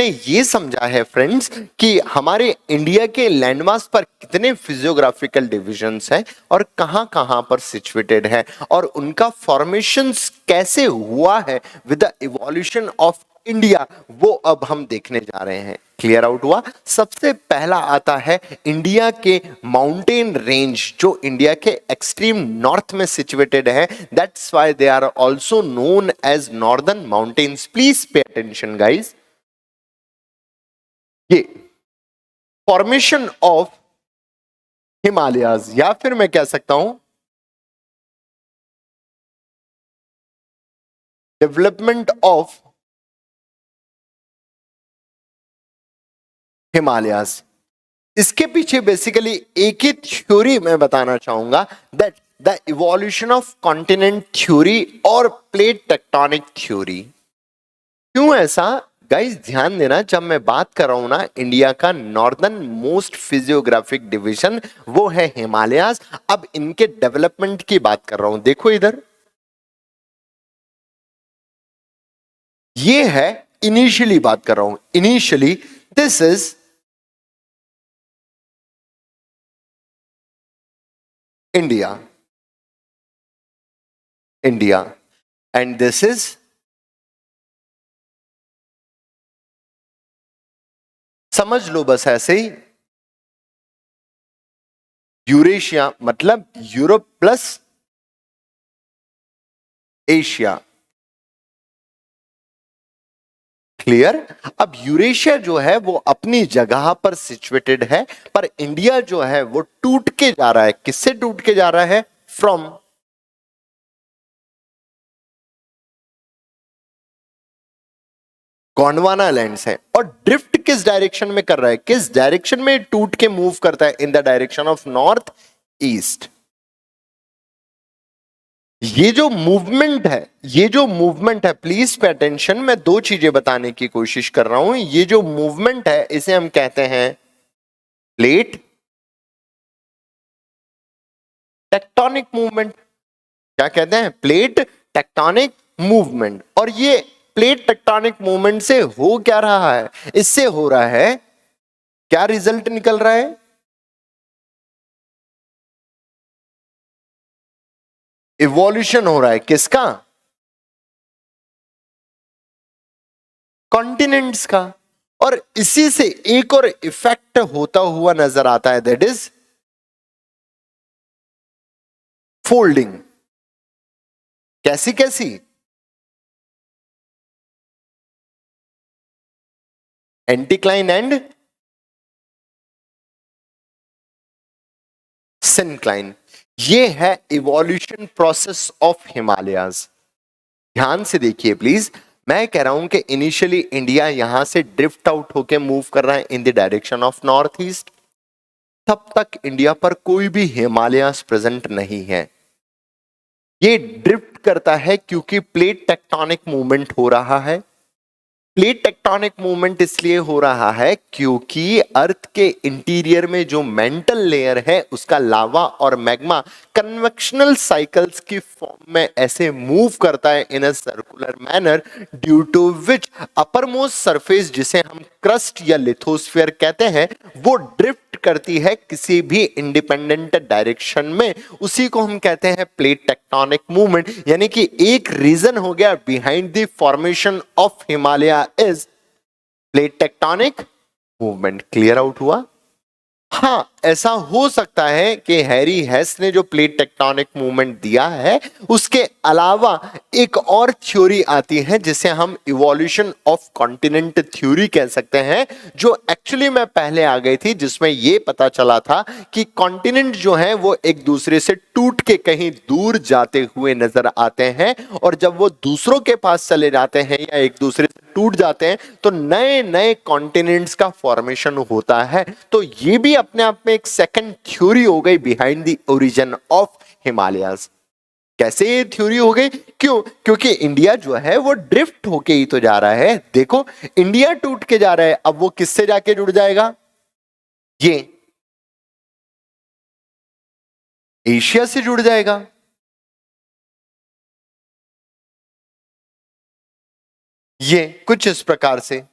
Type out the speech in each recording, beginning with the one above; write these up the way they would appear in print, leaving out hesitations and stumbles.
ये समझा है फ्रेंड्स कि हमारे इंडिया के लैंडमास पर कितने फिजियोग्राफिकल डिविजन्स हैं और कहां कहां पर सिचुएटेड है और उनका फॉर्मेशंस कैसे हुआ है with the evolution of India, वो अब हम देखने जा रहे हैं। क्लियर आउट हुआ? सबसे पहला आता है इंडिया के माउंटेन रेंज जो इंडिया के एक्सट्रीम नॉर्थ में सिचुएटेड है, that's why they are also known as northern mountains. Please pay attention guys. ये फॉर्मेशन ऑफ हिमालयाज, या फिर मैं कह सकता हूं डेवलपमेंट ऑफ हिमालयाज, इसके पीछे बेसिकली एक ही थ्योरी मैं बताना चाहूंगा, that the evolution of continent theory और प्लेट टेक्टोनिक थ्योरी। क्यों ऐसा? गाइस ध्यान देना, जब मैं बात कर रहा हूं ना इंडिया का नॉर्दर्न मोस्ट फिजियोग्राफिक डिवीजन वो है हिमालयाज, अब इनके डेवलपमेंट की बात कर रहा हूं। देखो इधर, ये है इनिशियली बात कर रहा हूं, initially this is India, India, and this is समझ लो बस ऐसे ही, यूरेशिया मतलब यूरोप प्लस एशिया। क्लियर? अब यूरेशिया जो है वो अपनी जगह पर सिचुएटेड है, पर इंडिया जो है वो टूट के जा रहा है। किससे टूट के जा रहा है? फ्रॉम गोंडवाना लैंड्स है। और ड्रिफ्ट किस डायरेक्शन में कर रहा है? किस डायरेक्शन में टूट के मूव करता है? In the direction of north east. ये जो मूवमेंट है, ये जो मूवमेंट है, प्लीज पे अटेंशन, मैं दो चीजें बताने की कोशिश कर रहा हूं। ये जो मूवमेंट है इसे हम कहते हैं प्लेट टेक्टोनिक मूवमेंट। क्या कहते हैं? Plate tectonic movement. और ये प्लेट टेक्टोनिक मूवमेंट से हो क्या रहा है? इससे हो रहा है क्या? रिजल्ट निकल रहा है, इवोल्यूशन हो रहा है। किसका? कॉन्टिनेंट्स का। और इसी से एक और इफेक्ट होता हुआ नजर आता है, दैट इज फोल्डिंग। कैसी कैसी? Anticline and syncline. ये है इवोल्यूशन प्रोसेस ऑफ हिमालयाज। ध्यान से देखिए प्लीज, मैं कह रहा हूं कि इनिशियली इंडिया यहां से ड्रिफ्ट आउट होके मूव कर रहा है in the direction of north east. तब तक इंडिया पर कोई भी हिमालयास प्रेजेंट नहीं है। ये ड्रिफ्ट करता है क्योंकि प्लेट टेक्टोनिक मूवमेंट हो रहा है। प्लेट टेक्टोनिक मूवमेंट इसलिए हो रहा है क्योंकि अर्थ के इंटीरियर में जो मेंटल लेयर है उसका लावा और मैग्मा कन्वेक्शनल साइकिल्स की फॉर्म में ऐसे मूव करता है in a circular manner, due to which upper most surface जिसे हम क्रस्ट या लिथोस्फीयर कहते हैं वो ड्रिफ्ट करती है किसी भी इंडिपेंडेंट डायरेक्शन में। उसी को हम कहते हैं प्लेट टेक्टोनिक मूवमेंट। यानी कि एक रीजन हो गया behind the formation of Himalaya is plate tectonic movement. Clear out हुआ? हाँ, ऐसा हो सकता है कि हैरी हेस ने जो प्लेट टेक्टोनिक मूवमेंट दिया है उसके अलावा एक और थ्योरी आती है जिसे हम इवोल्यूशन ऑफ कॉन्टिनेंट थ्योरी कह सकते हैं, जो एक्चुअली में पहले आ गई थी, जिसमें यह पता चला था कि कॉन्टिनेंट जो है वो एक दूसरे से टूट के कहीं दूर जाते हुए नजर आते हैं, और जब वो दूसरों के पास चले जाते हैं या एक दूसरे से टूट जाते हैं तो नए नए कॉन्टिनेंट्स का फॉर्मेशन होता है। तो ये भी अपने आप में एक सेकंड थ्योरी हो गई behind the origin of Himalayas. कैसे ये थ्योरी हो गई? क्यों? क्योंकि इंडिया जो है वो ड्रिफ्ट होके ही तो जा रहा है। देखो, इंडिया टूट के जा रहा है, अब वो किससे जाके जुड़ जाएगा? ये एशिया से जुड़ जाएगा। ये कुछ इस प्रकार से,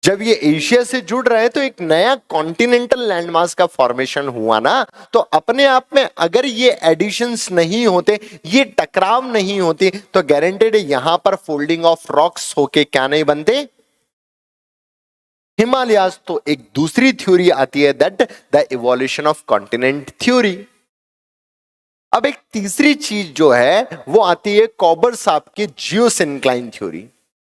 जब ये एशिया से जुड़ रहे हैं तो एक नया कॉन्टिनेंटल लैंडमास का फॉर्मेशन हुआ ना, तो अपने आप में अगर ये एडिशंस नहीं होते, ये टकराव नहीं होती, तो गारंटेड यहां पर फोल्डिंग ऑफ रॉक्स होके क्या नहीं बनते, हिमालयाज। तो एक दूसरी थ्योरी आती है, that the evolution of continent theory. अब एक तीसरी चीज जो है वो आती है कॉबर साहब की जियोसिंक्लाइन थ्योरी।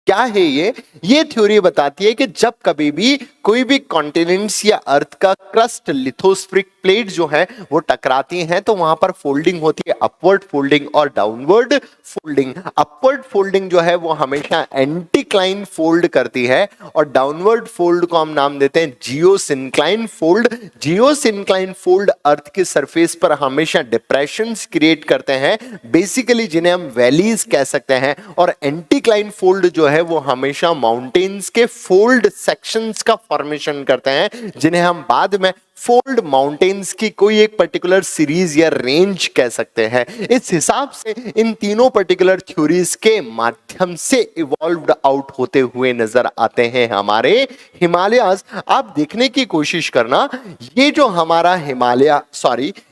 क्या है ये थ्योरी बताती है कि जब कभी भी कोई भी कॉन्टिनेंट्स या अर्थ का क्रस्ट लिथोस्फेरिक प्लेट जो है वो टकराती हैं, तो वहां पर फोल्डिंग होती है, अपवर्ड फोल्डिंग और डाउनवर्ड फोल्डिंग। अपवर्ड फोल्डिंग जो है वो हमेशा एंटीक्लाइन फोल्ड करती है, और डाउनवर्ड फोल्ड को हम नाम देते हैं जियोसिंक्लाइन फोल्ड। जियोसिंक्लाइन फोल्ड अर्थ की सरफेस पर हमेशा डिप्रेशंस क्रिएट करते हैं, बेसिकली जिन्हें हम वैलीज कह सकते हैं, और एंटीक्लाइन फोल्ड जो है वो हमेशा माउंटेन्स के फोल्ड सेक्शंस का फॉर्मेशन करते हैं, जिन्हें हम बाद में फोल्ड माउंटेन्स की कोई एक पर्टिकुलर सीरीज या रेंज कह सकते हैं। इस हिसाब से इन तीनों पर्टिकुलर थ्योरीज के माध्यम से इवॉल्व्ड आउट होते हुए नजर आते हैं हमारे हिमालयाज। आप देखने की कोशिश करना, ये जो हमारा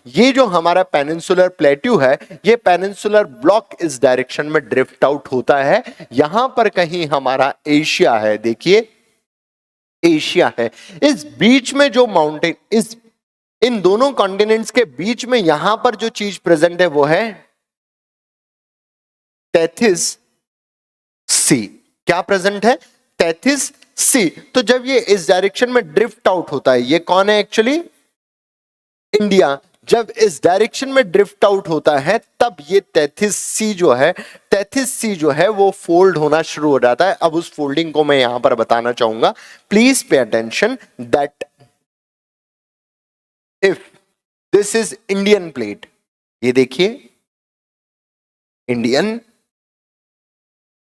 ये जो हमारा पेनिनसुलर प्लेट्यू है, ये पेनिनसुलर ब्लॉक इस डायरेक्शन में ड्रिफ्ट आउट होता है। यहां पर कहीं हमारा एशिया है, देखिए एशिया है। इस बीच में जो माउंटेन, इन दोनों कॉन्टिनेंट्स के बीच में यहां पर जो चीज प्रेजेंट है वो है टेथिस सी। क्या प्रेजेंट है? Tethys sea. तो जब ये इस डायरेक्शन में ड्रिफ्ट आउट होता है, ये कौन है एक्चुअली? इंडिया। जब इस डायरेक्शन में ड्रिफ्ट आउट होता है तब ये टेथिस सी जो है वो फोल्ड होना शुरू हो जाता है। अब उस फोल्डिंग को मैं यहां पर बताना चाहूंगा। Please pay attention that if this is Indian plate, ये देखिए इंडियन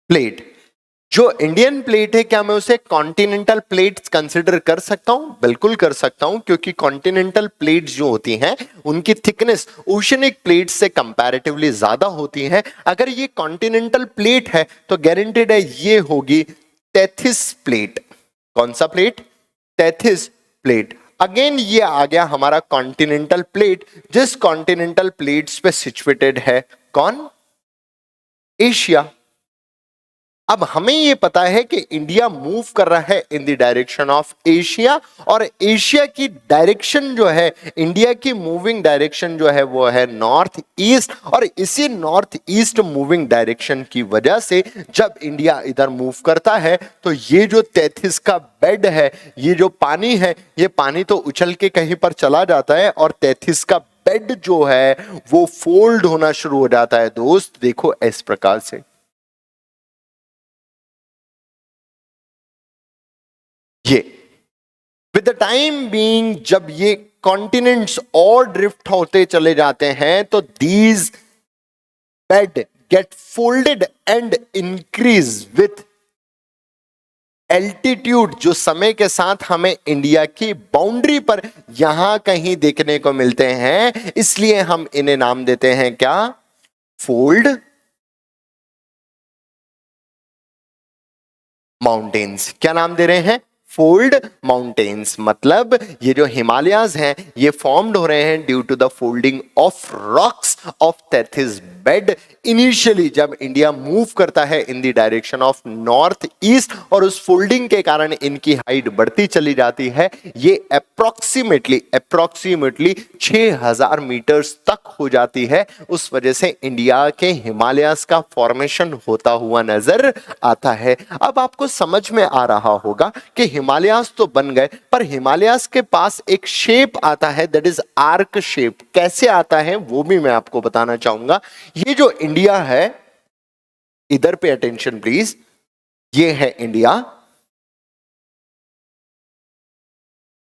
प्लेट। जो इंडियन प्लेट है, क्या मैं उसे कॉन्टिनेंटल प्लेट्स कंसिडर कर सकता हूं? बिल्कुल कर सकता हूं, क्योंकि कॉन्टिनेंटल प्लेट्स जो होती हैं उनकी थिकनेस ओशनिक प्लेट्स से कंपैरेटिवली ज्यादा होती है। अगर ये कॉन्टिनेंटल प्लेट है तो गारंटेड है ये होगी टेथिस प्लेट। कौन सा प्लेट? Tethys plate. अगेन ये आ गया हमारा कॉन्टिनेंटल प्लेट, जिस कॉन्टिनेंटल प्लेट्स पे सिचुएटेड है कौन? एशिया। अब हमें यह पता है कि इंडिया मूव कर रहा है in the direction of Asia, और एशिया की डायरेक्शन जो है, इंडिया की मूविंग डायरेक्शन जो है वो है नॉर्थ ईस्ट। और इसी नॉर्थ ईस्ट मूविंग डायरेक्शन की वजह से जब इंडिया इधर मूव करता है तो ये जो टेथिस का बेड है, ये जो पानी है, ये पानी तो उछल के कहीं पर चला जाता है, और टेथिस का बेड जो है वो फोल्ड होना शुरू हो जाता है। दोस्त देखो इस प्रकार से, ये विद द टाइम बीइंग जब ये कॉन्टिनेंट्स और ड्रिफ्ट होते चले जाते हैं तो these bed get folded and increase with altitude, जो समय के साथ हमें इंडिया की बाउंड्री पर यहां कहीं देखने को मिलते हैं। इसलिए हम इन्हें नाम देते हैं क्या? Fold mountains. क्या नाम दे रहे हैं? Fold mountains. मतलब ये जो हिमालयाज हैं ये फॉर्म्ड हो रहे हैं due to the folding of rocks of Tethys bed. Initially जब इंडिया मूव करता है in the direction of north east, और उस फोल्डिंग के कारण इनकी हाइट बढ़ती चली जाती है। ये अप्रोक्सीमेटली 6000 मीटर्स तक हो जाती है। उस वजह से इंडिया के हिमालयाज का फॉर्मेशन होता हुआ नजर आता है। अब आपको समझ में आ रहा होगा कि हिमालयाज तो बन गए, पर हिमालयाज के पास एक शेप आता है, दैट इज आर्क शेप। कैसे आता है वो भी मैं आपको बताना चाहूंगा। ये जो इंडिया है, इधर पे अटेंशन प्लीज, ये है इंडिया,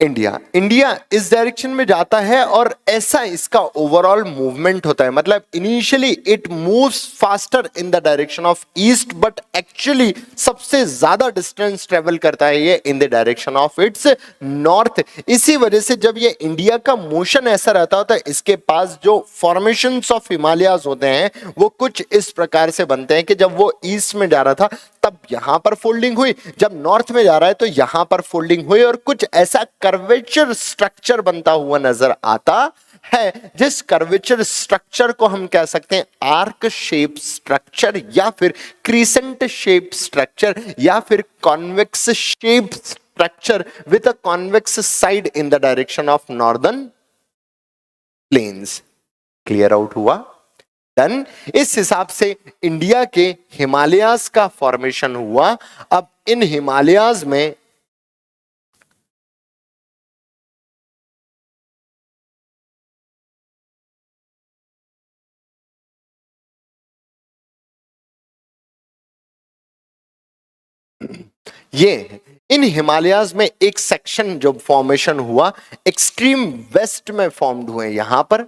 इंडिया इस डायरेक्शन में जाता है और ऐसा इसका ओवरऑल मूवमेंट होता है, मतलब initially it moves faster in the direction of east, but actually सबसे ज्यादा डिस्टेंस ट्रेवल करता है ये इन the direction of its north. इसी वजह से जब ये इंडिया का मोशन ऐसा रहता होता है, इसके पास जो फॉर्मेशंस ऑफ हिमालयाज होते हैं वो कुछ इस प्रकार से बनते हैं कि जब वो ईस्ट में जा रहा था तब यहां पर फोल्डिंग हुई, जब नॉर्थ में जा रहा है तो यहां पर फोल्डिंग हुई, और कुछ ऐसा कर्वेचर स्ट्रक्चर बनता हुआ नजर आता है, जिस कर्वेचर स्ट्रक्चर को हम कह सकते हैं आर्क शेप स्ट्रक्चर, या फिर क्रीसेंट शेप स्ट्रक्चर, या फिर convex shape structure with a convex side in the direction of northern plains. Clear out हुआ? डन। इस हिसाब से इंडिया के हिमालयाज का फॉर्मेशन हुआ। अब इन हिमालयाज में ये इन हिमालयाज में एक सेक्शन जो फॉर्मेशन हुआ एक्सट्रीम वेस्ट में फॉर्म्ड हुए यहां पर,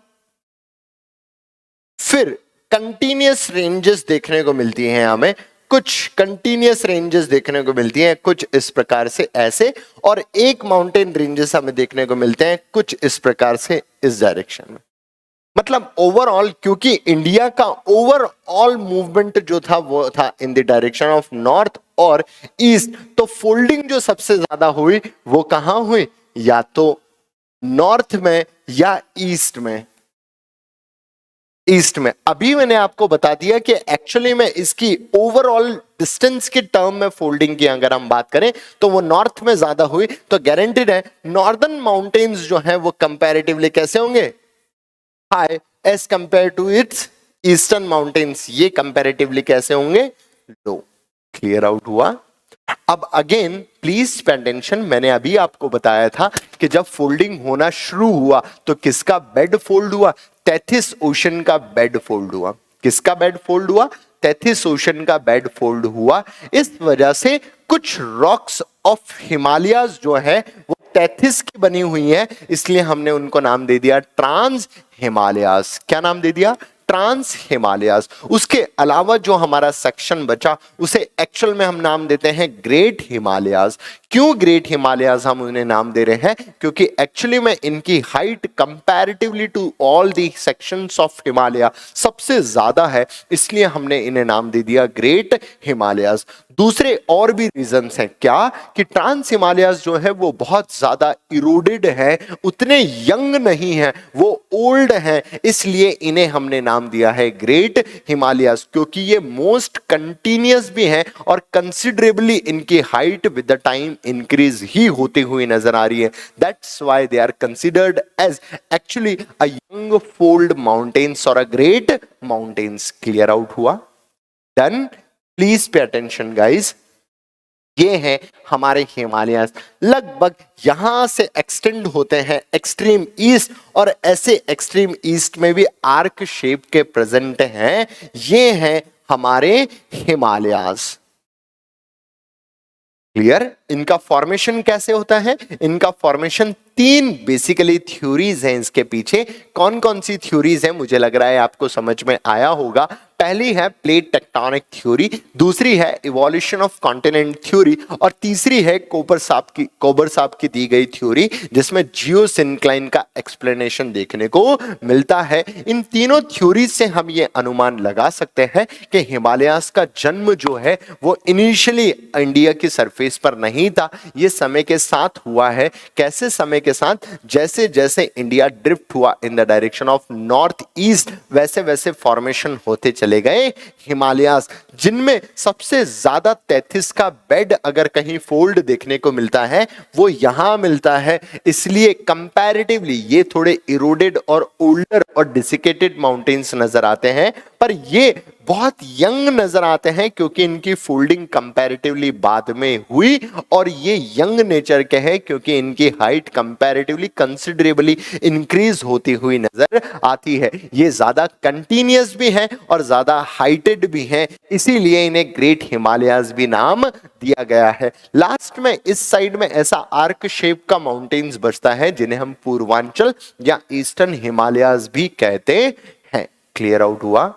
फिर कंटिन्यूअस रेंजेस देखने को मिलती हैं हमें, कुछ कंटिन्यूअस रेंजेस देखने को मिलती हैं कुछ इस प्रकार से ऐसे, और एक माउंटेन रेंजेस हमें देखने को मिलते हैं कुछ इस प्रकार से इस डायरेक्शन में। मतलब ओवरऑल क्योंकि इंडिया का ओवरऑल मूवमेंट जो था वो था इन द डायरेक्शन ऑफ नॉर्थ और ईस्ट, तो फोल्डिंग जो सबसे ज्यादा हुई वो कहां हुई, या तो नॉर्थ में या ईस्ट में। ईस्ट में अभी मैंने आपको बता दिया कि एक्चुअली में इसकी ओवरऑल डिस्टेंस के टर्म में फोल्डिंग की अगर हम बात करें तो वो नॉर्थ में ज्यादा हुई, तो गारंटीड है नॉर्दर्न माउंटेन्स जो है वो कंपैरेटिवली कैसे होंगे, high as compare to its eastern mountains, ये कंपैरेटिवली कैसे होंगे, लो। क्लियर आउट हुआ? अब अगेन प्लीज पे अटेंशन, मैंने अभी आपको बताया था कि जब फोल्डिंग होना शुरू हुआ तो किसका बेड फोल्ड हुआ, तैथिस ओशन का बेड फोल्ड हुआ। किसका बेड फोल्ड हुआ, तैथिस ओशन का बेड फोल्ड हुआ। इस वजह से कुछ रॉक्स ऑफ हिमालयाज जो है वो तैथिस की बनी हुई है, इसलिए हमने उनको नाम दे दिया ट्रांस हिमालयाज। क्या नाम दे दिया, ट्रांस हिमालयाज। उसके अलावा जो हमारा सेक्शन बचा उसे एक्चुअल में हम नाम देते हैं ग्रेट हिमालयाज। क्यों ग्रेट हिमालयाज हम उन्हें नाम दे रहे हैं, क्योंकि एक्चुअली में इनकी height comparatively to all the sections of Himalaya सबसे ज्यादा है, इसलिए हमने इन्हें नाम दे दिया ग्रेट हिमालयाज। दूसरे और भी रीजंस हैं, क्या कि ट्रांस हिमालयाज जो है वो बहुत ज्यादा इरोडेड है, उतने यंग नहीं है, वो ओल्ड है, इसलिए इन्हें हमने नाम दिया है ग्रेट हिमालयाज, क्योंकि ये मोस्ट कंटिन्यूअस भी हैं और कंसिडरेबली इनकी height with the time increase ही होती हुई नजर आ रही है। That's why they are considered as actually a young fold mountains और a great mountains. Clear out हुआ? Done. Please pay attention guys, ये हैं हमारे हिमालयाज, लगभग यहां से एक्सटेंड होते हैं एक्सट्रीम ईस्ट, और ऐसे एक्सट्रीम ईस्ट में भी आर्क शेप के प्रेजेंट हैं। ये हैं हमारे हिमालयाज। क्लियर? इनका फॉर्मेशन कैसे होता है, इनका फॉर्मेशन तीन बेसिकली थ्योरीज हैं इसके पीछे। कौन कौन सी थ्योरीज हैं मुझे लग रहा है आपको समझ में आया होगा। पहली है प्लेट टेक्टोनिक थ्योरी, दूसरी है इवोल्यूशन ऑफ कॉन्टिनेंट थ्योरी, और तीसरी है कोबर साहब की दी गई थ्योरी जिसमें जियोसिंक्लाइन का एक्सप्लेनेशन देखने को मिलता है। इन तीनों थ्योरीज से हम ये अनुमान लगा सकते हैं कि हिमालयास का जन्म जो है वो इनिशियली इंडिया की सरफेस पर नहीं था, ये समय के साथ हुआ है। कैसे समय के साथ, जैसे जैसे इंडिया ड्रिफ्ट हुआ इन the direction of north east, वैसे वैसे फॉर्मेशन होते चले गए हिमालयास, जिनमें सबसे ज्यादा 33 का बेड अगर कहीं फोल्ड देखने को मिलता है वो यहां मिलता है। इसलिए कंपैरेटिवली ये थोड़े इरोडेड और ओल्डर और डिसिकेटेड माउंटेन्स नजर आते हैं, पर ये बहुत यंग नजर आते हैं क्योंकि इनकी फोल्डिंग कंपैरेटिवली बाद में हुई, और ये यंग नेचर के हैं क्योंकि इनकी हाइट कंपैरेटिवली कंसिडरेबली इंक्रीज होती हुई नजर आती है। ये ज्यादा कंटिन्यूअस भी हैं और ज्यादा हाइटेड भी हैं, इसीलिए इन्हें ग्रेट हिमालयाज भी नाम दिया गया है। लास्ट में इस साइड में ऐसा आर्क शेप का माउंटेन्स बचता है जिन्हें हम पूर्वांचल या ईस्टर्न हिमालयाज भी कहते हैं। क्लियर आउट हुआ?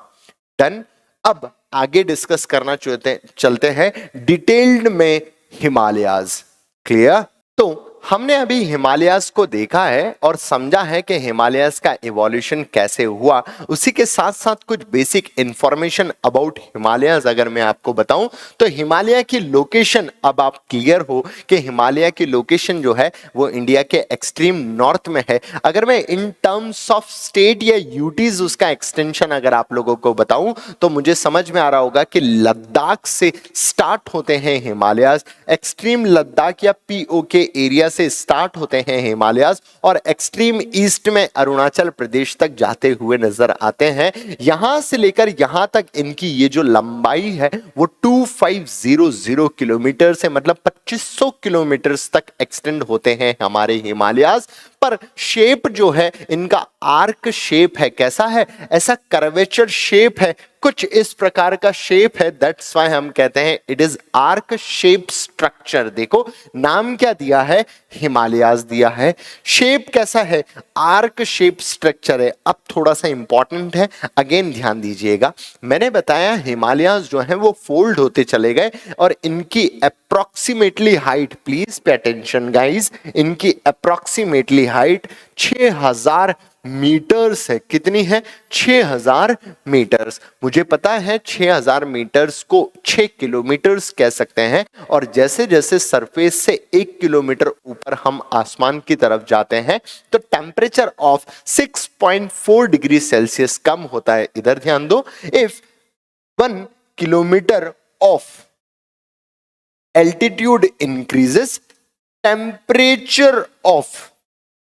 डन। अब आगे डिस्कस करना चलते हैं डिटेल्ड में हिमालयाज। क्लियर? तो हमने अभी हिमालयाज को देखा है और समझा है कि हिमालयाज का इवोल्यूशन कैसे हुआ। उसी के साथ साथ कुछ बेसिक इंफॉर्मेशन अबाउट हिमालयाज अगर मैं आपको बताऊं तो हिमालय की लोकेशन, अब आप क्लियर हो कि हिमालय की लोकेशन जो है वो इंडिया के एक्सट्रीम नॉर्थ में है। अगर मैं इन टर्म्स ऑफ स्टेट या यूटीज उसका एक्सटेंशन अगर आप लोगों को बताऊं तो मुझे समझ में आ रहा होगा कि लद्दाख से स्टार्ट होते हैं हिमालयाज, एक्सट्रीम लद्दाख या पीओके एरिया से स्टार्ट होते हैं हिमालयाज और एक्सट्रीम ईस्ट में अरुणाचल प्रदेश तक जाते हुए नजर आते हैं। यहां से लेकर यहां तक इनकी ये जो लंबाई है वो 2500 किलोमीटर से मतलब 2500 किलोमीटर तक एक्सटेंड होते हैं हमारे हिमालयाज। पर शेप जो है इनका आर्क शेप है। कैसा है? ऐसा कर्वेचर शेप है, कुछ इस प्रकार का शेप है। दैट्स व्हाई हम कहते हैं it is arc shape structure. देखो नाम क्या दिया है? हिमालयाज दिया है। शेप कैसा है? आर्क शेप स्ट्रक्चर है। अब थोड़ा सा इंपॉर्टेंट है, अगेन ध्यान दीजिएगा। मैंने बताया हिमालयाज जो है वो फोल्ड होते चले गए और इनकी approximately height, please pay attention guys, इनकी अप्रॉक्सीमेटली हाइट 6000 मीटर्स है। कितनी है? 6000 मीटर्स। मुझे पता है 6000 मीटर्स को 6 किलोमीटर्स कह सकते हैं और जैसे जैसे सरफेस से 1 किलोमीटर ऊपर हम आसमान की तरफ जाते हैं तो टेम्परेचर ऑफ 6.4 डिग्री सेल्सियस कम होता है। इधर ध्यान दो। If 1 kilometre of altitude increases, temperature of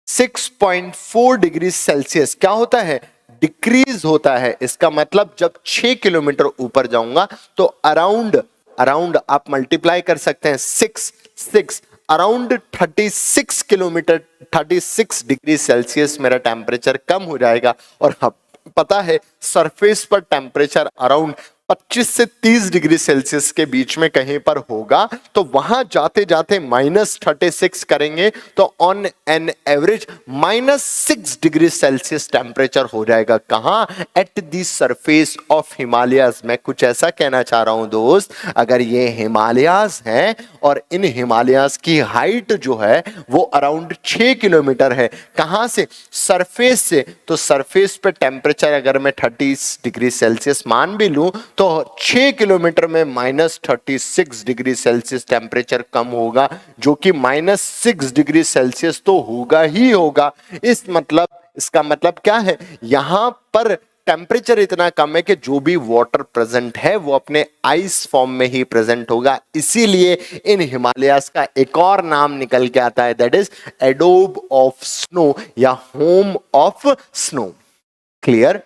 6.4 degree Celsius क्या होता है? डिक्रीज होता है। इसका मतलब जब 6 किलोमीटर ऊपर जाऊंगा तो अराउंड आप मल्टीप्लाई कर सकते हैं 6 अराउंड 36 किलोमीटर 36 डिग्री सेल्सियस मेरा टेम्परेचर कम हो जाएगा। और पता है सरफेस पर टेम्परेचर अराउंड 25 से 30 डिग्री सेल्सियस के बीच में कहीं पर होगा, तो वहां जाते जाते -36 करेंगे तो on an average -6 degree Celsius temperature हो जाएगा। कहां? At the surface of Himalayas. मैं कुछ ऐसा कहना चाह रहा हूं दोस्त, अगर ये हिमालयाज हैं और इन हिमालयाज की हाइट जो है वो अराउंड 6 किलोमीटर है, कहां से? सरफेस से। तो सरफेस पे टेम्परेचर अगर मैं 30 डिग्री सेल्सियस मान भी लूं तो 6 किलोमीटर में -36 डिग्री सेल्सियस टेम्परेचर कम होगा, जो कि -6 डिग्री सेल्सियस तो होगा ही होगा। इसका मतलब क्या है? यहां पर टेम्परेचर इतना कम है कि जो भी वाटर प्रेजेंट है वो अपने आइस फॉर्म में ही प्रेजेंट होगा। इसीलिए इन हिमालयाज का एक और नाम निकल के आता है, that is adobe of snow या होम ऑफ स्नो। क्लियर?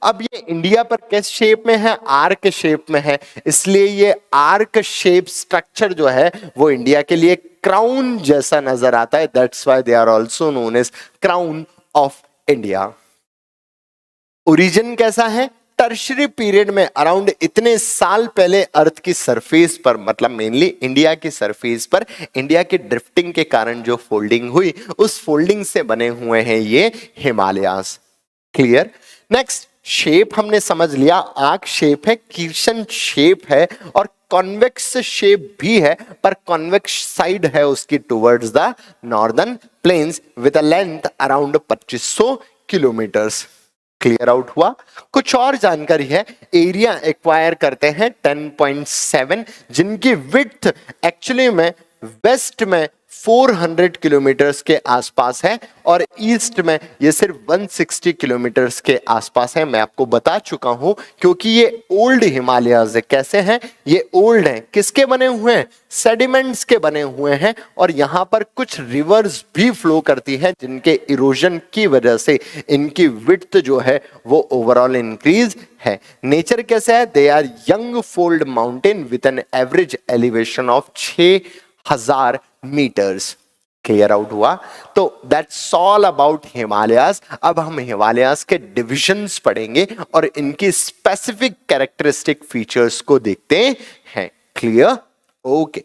अब ये इंडिया पर किस शेप में है? आर्क शेप में है। इसलिए ये आर्क शेप स्ट्रक्चर जो है वो इंडिया के लिए क्राउन जैसा नजर आता है। That's why they are also known as crown of India. Origin कैसा है? टर्शरी पीरियड में अराउंड इतने साल पहले अर्थ की सरफेस पर, मतलब मेनली इंडिया की सरफेस पर इंडिया की ड्रिफ्टिंग के कारण जो फोल्डिंग हुई उस फोल्डिंग से बने हुए हैं ये हिमालयाज। क्लियर? नेक्स्ट, शेप हमने समझ लिया। आर्क शेप है, कीर्शन शेप है और कॉन्वेक्स शेप भी है, पर कॉन्वेक्स साइड है उसकी towards the northern plains with a length around 2500 kilometres. Clear out हुआ? कुछ और जानकारी है। एरिया एक्वायर करते हैं 10.7, जिनकी विड्थ एक्चुअली में वेस्ट में 400 किलोमीटर्स के आसपास है और ईस्ट में ये सिर्फ 160 किलोमीटर्स के आसपास है। मैं आपको बता चुका हूं क्योंकि ये ओल्ड हिमालयाज है। कैसे हैं ये? ओल्ड हैं। किसके बने हुए हैं? सेडिमेंट्स के बने हुए हैं और यहां पर कुछ रिवर्स भी फ्लो करती हैं जिनके इरोजन की वजह से इनकी विड्थ जो है वो ओवरऑल इंक्रीज है। नेचर कैसा है? They are young fold mountain with an average elevation of 6000 metres. Clear out हुआ? तो दैट्स ऑल अबाउट हिमालयाज। अब हम हिमालयाज के डिविजन्स पढ़ेंगे और इनकी स्पेसिफिक कैरेक्टरिस्टिक फीचर्स को देखते हैं। क्लियर? ओके।